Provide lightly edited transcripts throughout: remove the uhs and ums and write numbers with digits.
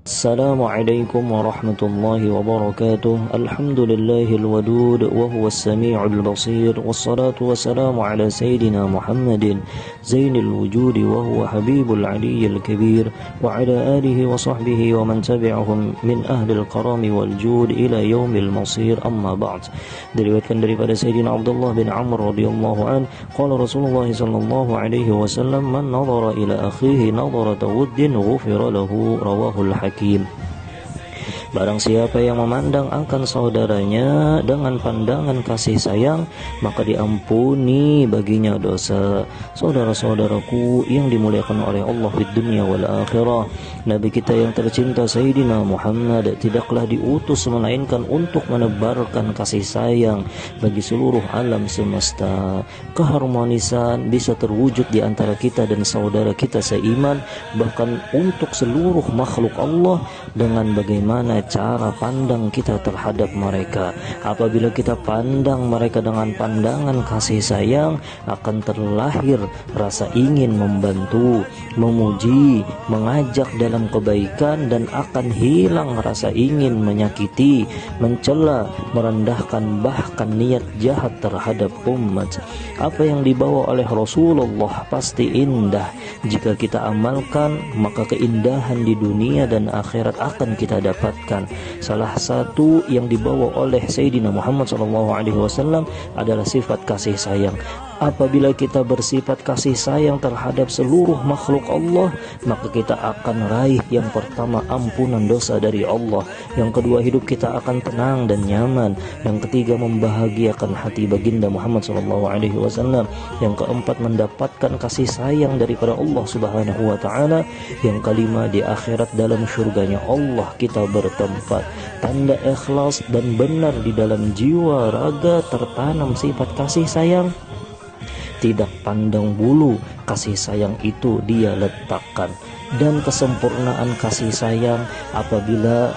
السلام عليكم ورحمة الله وبركاته. الحمد لله الودود وهو السميع البصير، والصلاة والسلام على سيدنا محمد زين الوجود وهو حبيب العلي الكبير، وعلى آله وصحبه ومن تبعهم من أهل الكرم والجود إلى يوم المصير. أما بعد. Diriwayatkan daripada Sayyidina Abdullah bin Amr radhiyallahu an, qala Rasulullah sallallahu alaihi wasallam, man nadhara ila akhihi nadharata wuddin ghufira lahu, rawahul Hakim. Barang siapa yang memandang akan saudaranya dengan pandangan kasih sayang, maka diampuni baginya dosa. Saudara-saudaraku yang dimuliakan oleh Allah di dunia wal akhirah, Nabi kita yang tercinta Sayyidina Muhammad tidaklah diutus melainkan untuk menebarkan kasih sayang bagi seluruh alam semesta. Keharmonisan bisa terwujud di antara kita dan saudara kita seiman, bahkan untuk seluruh makhluk Allah dengan bagaimana cara pandang kita terhadap mereka. Apabila kita pandang mereka dengan pandangan kasih sayang, akan terlahir rasa ingin membantu, memuji, mengajak dalam kebaikan, dan akan hilang rasa ingin menyakiti, mencela, merendahkan, bahkan niat jahat terhadap umat. Apa yang dibawa oleh Rasulullah pasti indah. Jika kita amalkan, maka keindahan di dunia dan akhirat akan kita dapatkan. Salah satu yang dibawa oleh Sayyidina Muhammad SAW adalah sifat kasih sayang. Apabila kita bersifat kasih sayang terhadap seluruh makhluk Allah, maka kita akan raih yang pertama ampunan dosa dari Allah, yang kedua hidup kita akan tenang dan nyaman, yang ketiga membahagiakan hati baginda Muhammad SAW, yang keempat mendapatkan kasih sayang daripada Allah Subhanahu wa Ta'ala, yang kelima di akhirat dalam surganya Allah kita bertempat. Tanda ikhlas dan benar di dalam jiwa raga tertanam sifat kasih sayang. Tidak pandang bulu, kasih sayang itu dia letakkan. Dan kesempurnaan kasih sayang apabila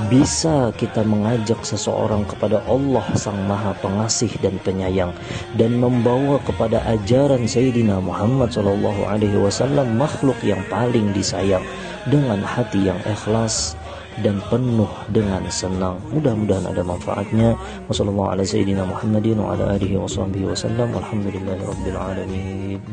bisa kita mengajak seseorang kepada Allah Sang Maha Pengasih dan Penyayang, dan membawa kepada ajaran Sayyidina Muhammad SAW, makhluk yang paling disayang, dengan hati yang ikhlas dan penuh dengan senang. Mudah-mudahan ada manfaatnya. Wassallallahu ala sayyidina Muhammadin wa ala alihi wa sahbihi wasallam. Walhamdulillahirabbil alamin.